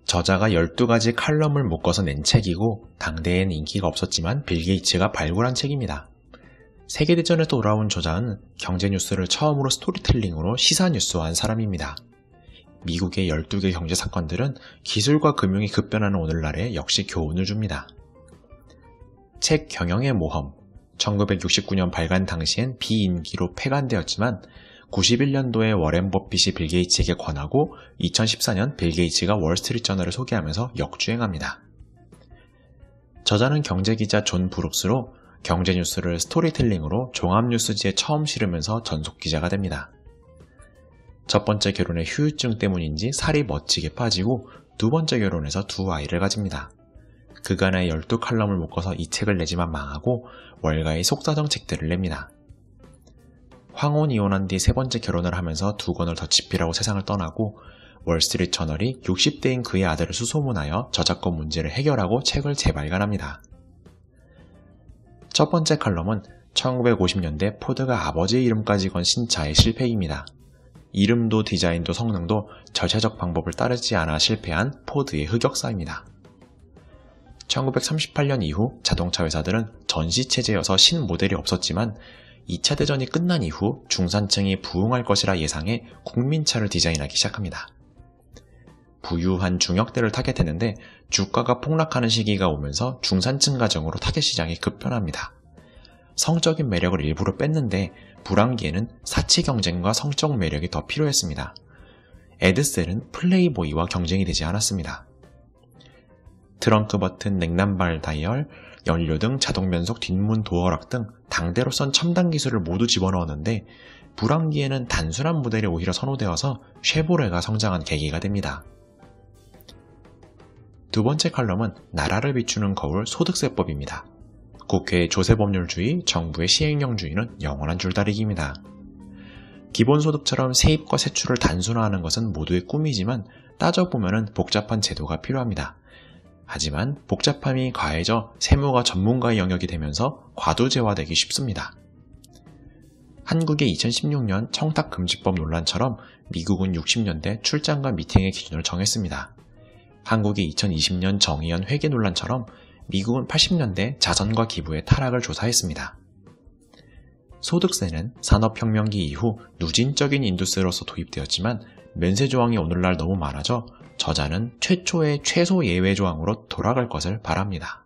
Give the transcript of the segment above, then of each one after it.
저자가 12가지 칼럼을 묶어서 낸 책이고 당대엔 인기가 없었지만 빌 게이츠가 발굴한 책입니다. 세계대전에서 돌아온 저자는 경제뉴스를 처음으로 스토리텔링으로 시사뉴스화한 사람입니다. 미국의 12개 경제사건들은 기술과 금융이 급변하는 오늘날에 역시 교훈을 줍니다. 책 경영의 모험, 1969년 발간 당시엔 비인기로 폐간되었지만 91년도에 워렌 버핏이 빌 게이츠에게 권하고 2014년 빌 게이츠가 월스트리트저널을 소개하면서 역주행합니다. 저자는 경제기자 존 브룩스로 경제뉴스를 스토리텔링으로 종합뉴스지에 처음 실으면서 전속기자가 됩니다. 첫 번째 결혼의 후유증 때문인지 살이 멋지게 빠지고 두 번째 결혼에서 두 아이를 가집니다. 그간의 12칼럼을 묶어서 이 책을 내지만 망하고 월가의 속사정 책들을 냅니다. 황혼 이혼한 뒤 세 번째 결혼을 하면서 두 권을 더 집필하고 세상을 떠나고 월스트리트 저널이 60대인 그의 아들을 수소문하여 저작권 문제를 해결하고 책을 재발간합니다. 첫 번째 칼럼은 1950년대 포드가 아버지의 이름까지 건 신차의 실패입니다. 이름도 디자인도 성능도 절차적 방법을 따르지 않아 실패한 포드의 흑역사입니다. 1938년 이후 자동차 회사들은 전시체제여서 신모델이 없었지만 2차 대전이 끝난 이후 중산층이 부흥할 것이라 예상해 국민차를 디자인하기 시작합니다. 부유한 중역대를 타겟했는데 주가가 폭락하는 시기가 오면서 중산층 가정으로 타겟 시장이 급변합니다. 성적인 매력을 일부러 뺐는데 불황기에는 사치 경쟁과 성적 매력이 더 필요했습니다. 에드셀은 플레이보이와 경쟁이 되지 않았습니다. 트렁크 버튼, 냉난발 다이얼, 연료 등 자동 변속, 뒷문 도어락 등 당대로선 첨단 기술을 모두 집어넣었는데 불황기에는 단순한 모델이 오히려 선호되어서 쉐보레가 성장한 계기가 됩니다. 두 번째 칼럼은 나라를 비추는 거울 소득세법입니다. 국회의 조세법률주의, 정부의 시행령주의는 영원한 줄다리기입니다. 기본소득처럼 세입과 세출을 단순화하는 것은 모두의 꿈이지만 따져보면 복잡한 제도가 필요합니다. 하지만 복잡함이 과해져 세무가 전문가의 영역이 되면서 과도제화되기 쉽습니다. 한국의 2016년 청탁금지법 논란처럼 미국은 60년대 출장과 미팅의 기준을 정했습니다. 한국의 2020년 정의연 회계 논란처럼 미국은 80년대 자선과 기부의 타락을 조사했습니다. 소득세는 산업혁명기 이후 누진적인 인두스로서 도입되었지만 면세 조항이 오늘날 너무 많아져 저자는 최초의 최소 예외 조항으로 돌아갈 것을 바랍니다.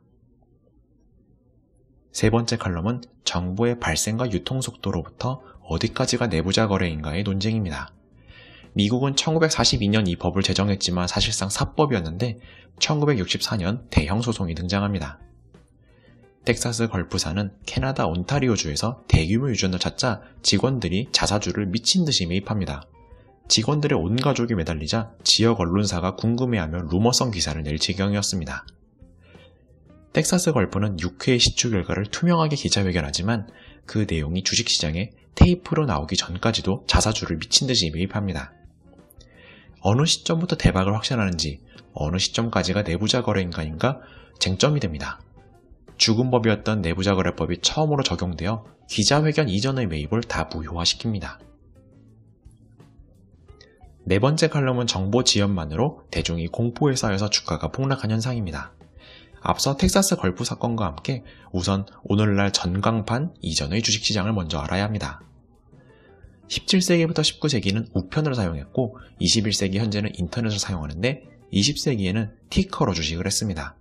세 번째 칼럼은 정보의 발생과 유통 속도로부터 어디까지가 내부자 거래인가의 논쟁입니다. 미국은 1942년 이 법을 제정했지만 사실상 사법이었는데 1964년 대형 소송이 등장합니다. 텍사스 걸프사는 캐나다 온타리오주에서 대규모 유전을 찾자 직원들이 자사주를 미친듯이 매입합니다. 직원들의 온 가족이 매달리자 지역 언론사가 궁금해하며 루머성 기사를 낼 지경이었습니다. 텍사스 걸프는 6회의 시추 결과를 투명하게 기자회견하지만 그 내용이 주식시장에 테이프로 나오기 전까지도 자사주를 미친듯이 매입합니다. 어느 시점부터 대박을 확신하는지 어느 시점까지가 내부자 거래인가인가 쟁점이 됩니다. 죽은 법이었던 내부자 거래법이 처음으로 적용되어 기자회견 이전의 매입을 다 무효화시킵니다. 네 번째 칼럼은 정보 지연만으로 대중이 공포에 쌓여서 주가가 폭락한 현상입니다. 앞서 텍사스 걸프 사건과 함께 우선 오늘날 전광판 이전의 주식시장을 먼저 알아야 합니다. 17세기부터 19세기는 우편을 사용했고 21세기 현재는 인터넷을 사용하는데 20세기에는 티커로 주식을 했습니다.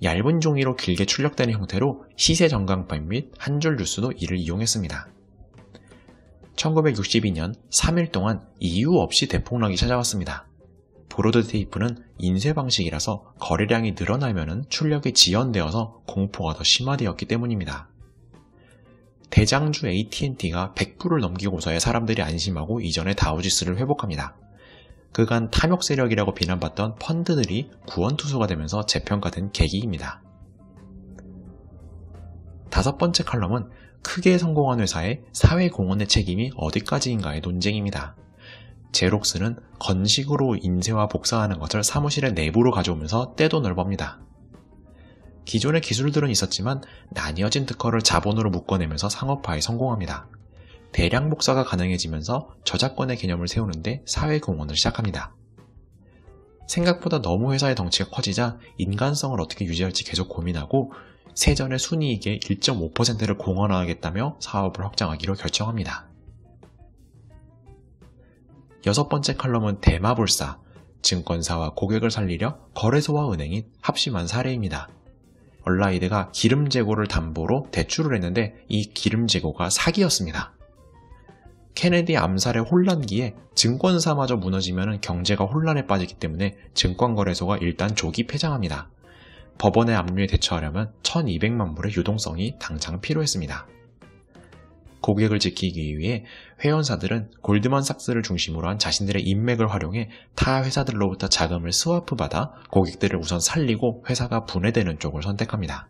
얇은 종이로 길게 출력되는 형태로 시세 전광판 및 한 줄 뉴스도 이를 이용했습니다. 1962년 3일 동안 이유 없이 대폭락이 찾아왔습니다. 브로드 테이프는 인쇄 방식이라서 거래량이 늘어나면 출력이 지연되어서 공포가 더 심화되었기 때문입니다. 대장주 AT&T가 100불을 넘기고서야 사람들이 안심하고 이전의 다우지수를 회복합니다. 그간 탐욕 세력이라고 비난받던 펀드들이 구원투수가 되면서 재평가된 계기입니다. 다섯 번째 칼럼은 크게 성공한 회사의 사회공헌의 책임이 어디까지인가의 논쟁입니다. 제록스는 건식으로 인쇄와 복사하는 것을 사무실의 내부로 가져오면서 떼도 넓합니다. 기존의 기술들은 있었지만 나뉘어진 특허를 자본으로 묶어내면서 상업화에 성공합니다. 대량 복사가 가능해지면서 저작권의 개념을 세우는데 사회공헌을 시작합니다. 생각보다 너무 회사의 덩치가 커지자 인간성을 어떻게 유지할지 계속 고민하고 세전의 순이익의 1.5%를 공헌하겠다며 사업을 확장하기로 결정합니다. 여섯 번째 컬럼은 대마불사, 증권사와 고객을 살리려 거래소와 은행이 합심한 사례입니다. 얼라이드가 기름 재고를 담보로 대출을 했는데 이 기름 재고가 사기였습니다. 케네디 암살의 혼란기에 증권사마저 무너지면 경제가 혼란에 빠지기 때문에 증권거래소가 일단 조기 폐장합니다. 법원의 압류에 대처하려면 1200만 불의 유동성이 당장 필요했습니다. 고객을 지키기 위해 회원사들은 골드만삭스를 중심으로 한 자신들의 인맥을 활용해 타 회사들로부터 자금을 스와프받아 고객들을 우선 살리고 회사가 분해되는 쪽을 선택합니다.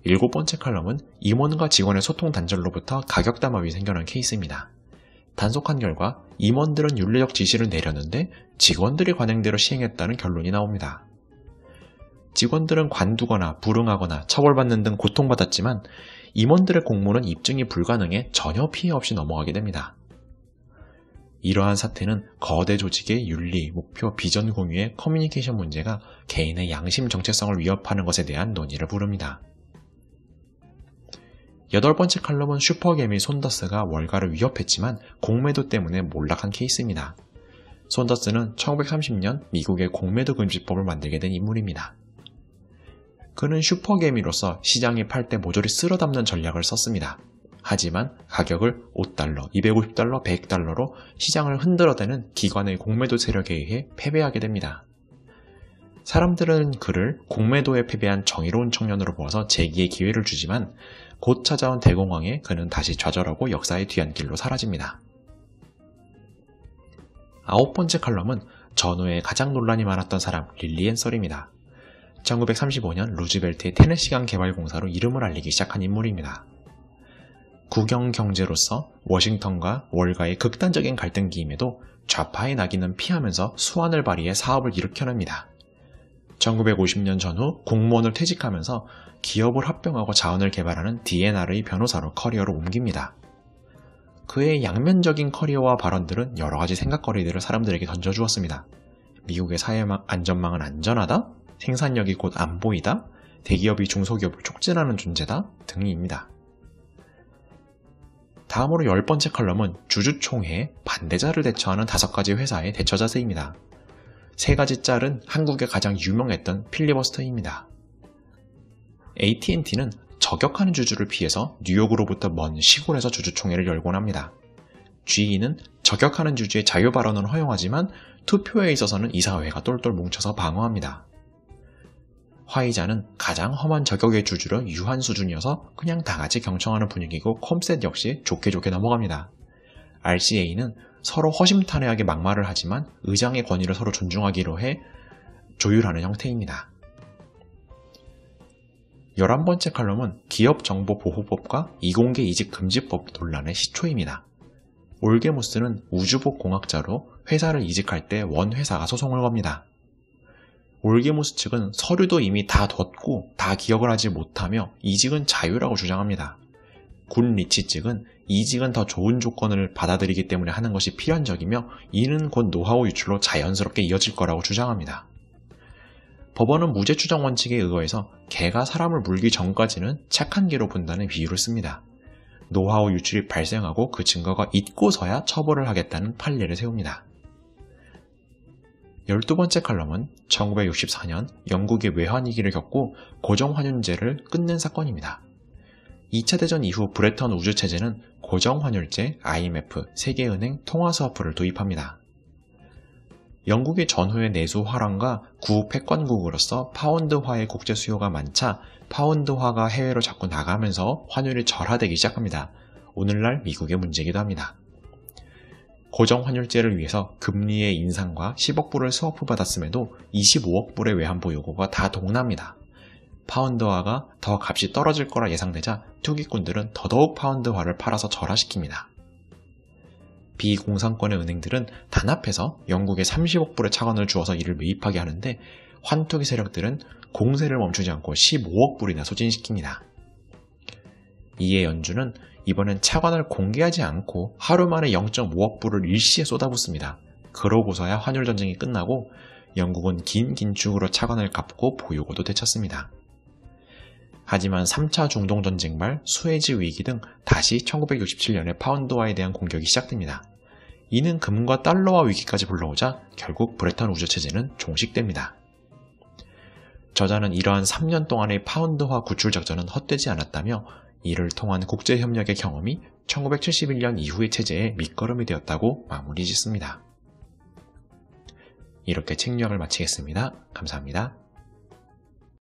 일곱 번째 칼럼은 임원과 직원의 소통 단절로부터 가격 담합이 생겨난 케이스입니다. 단속한 결과 임원들은 윤리적 지시를 내렸는데 직원들이 관행대로 시행했다는 결론이 나옵니다. 직원들은 관두거나 불응하거나 처벌받는 등 고통받았지만 임원들의 공모는 입증이 불가능해 전혀 피해 없이 넘어가게 됩니다. 이러한 사태는 거대 조직의 윤리, 목표, 비전 공유의 커뮤니케이션 문제가 개인의 양심 정체성을 위협하는 것에 대한 논의를 부릅니다. 여덟 번째 칼럼은 슈퍼개미 손더스가 월가를 위협했지만 공매도 때문에 몰락한 케이스입니다. 손더스는 1930년 미국의 공매도 금지법을 만들게 된 인물입니다. 그는 슈퍼개미로서 시장이 팔 때 모조리 쓸어 담는 전략을 썼습니다. 하지만 가격을 5달러, 250달러, 100달러로 시장을 흔들어대는 기관의 공매도 세력에 의해 패배하게 됩니다. 사람들은 그를 공매도에 패배한 정의로운 청년으로 보아서 재기의 기회를 주지만 곧 찾아온 대공황에 그는 다시 좌절하고 역사의 뒤안길로 사라집니다. 아홉 번째 칼럼은 전후에 가장 논란이 많았던 사람 릴리 앤설입니다. 1935년 루즈벨트의 테네시강 개발공사로 이름을 알리기 시작한 인물입니다. 국영 경제로서 워싱턴과 월가의 극단적인 갈등기임에도 좌파의 낙인은 피하면서 수완을 발휘해 사업을 일으켜냅니다. 1950년 전후 공무원을 퇴직하면서 기업을 합병하고 자원을 개발하는 D&R의 변호사로 커리어를 옮깁니다. 그의 양면적인 커리어와 발언들은 여러가지 생각거리들을 사람들에게 던져주었습니다. 미국의 사회 안전망은 안전하다? 생산력이 곧 안 보이다? 대기업이 중소기업을 촉진하는 존재다? 등입니다. 다음으로 10번째 컬럼은 주주총회에 반대자를 대처하는 5가지 회사의 대처 자세입니다. 3가지 짤은 한국에 가장 유명했던 필리버스터입니다. AT&T는 저격하는 주주를 피해서 뉴욕으로부터 먼 시골에서 주주총회를 열곤 합니다. GE는 저격하는 주주의 자유발언은 허용하지만 투표에 있어서는 이사회가 똘똘 뭉쳐서 방어합니다. 화이자는 가장 험한 저격의 주주로 유한 수준이어서 그냥 다같이 경청하는 분위기고 컴셋 역시 좋게 넘어갑니다. RCA는 서로 허심탄회하게 막말을 하지만 의장의 권위를 서로 존중하기로 해 조율하는 형태입니다. 11번째 칼럼은 기업정보보호법과 이공개 이직금지법 논란의 시초입니다. 올게무스는 우주복 공학자로 회사를 이직할 때 원 회사가 소송을 겁니다. 올게무스 측은 서류도 이미 다 뒀고 다 기억을 하지 못하며 이직은 자유라고 주장합니다. 군 리치 측은 이직은 더 좋은 조건을 받아들이기 때문에 하는 것이 필연적이며 이는 곧 노하우 유출로 자연스럽게 이어질 거라고 주장합니다. 법원은 무죄 추정 원칙에 의거해서 개가 사람을 물기 전까지는 착한 개로 본다는 비유를 씁니다. 노하우 유출이 발생하고 그 증거가 있고서야 처벌을 하겠다는 판례를 세웁니다. 12번째 칼럼은 1964년 영국이 외환위기를 겪고 고정환율제를 끝낸 사건입니다. 2차 대전 이후 브레턴 우주체제는 고정환율제, IMF, 세계은행, 통화스와프를 도입합니다. 영국의 전후의 내수 화랑과 구패권국으로서 파운드화의 국제 수요가 많자 파운드화가 해외로 자꾸 나가면서 환율이 절하되기 시작합니다. 오늘날 미국의 문제이기도 합니다. 고정환율제를 위해서 금리의 인상과 10억 불을 스와프 받았음에도 25억 불의 외환보 요구가 다 동납니다. 파운드화가 더 값이 떨어질 거라 예상되자 투기꾼들은 더더욱 파운드화를 팔아서 절하시킵니다. 비공산권의 은행들은 단합해서 영국에 30억 불의 차관을 주어서 이를 매입하게 하는데 환투기 세력들은 공세를 멈추지 않고 15억 불이나 소진시킵니다. 이에 연준은 이번엔 차관을 공개하지 않고 하루 만에 0.5억 불을 일시에 쏟아붓습니다. 그러고서야 환율전쟁이 끝나고 영국은 긴 긴축으로 차관을 갚고 보유고도 되찾습니다. 하지만 3차 중동전쟁 말 수에즈 위기 등 다시 1967년에 파운드화에 대한 공격이 시작됩니다. 이는 금과 달러화 위기까지 불러오자 결국 브레턴 우즈 체제는 종식됩니다. 저자는 이러한 3년 동안의 파운드화 구출 작전은 헛되지 않았다며 이를 통한 국제협력의 경험이 1971년 이후의 체제의 밑거름이 되었다고 마무리 짓습니다. 이렇게 책 요약을 마치겠습니다. 감사합니다.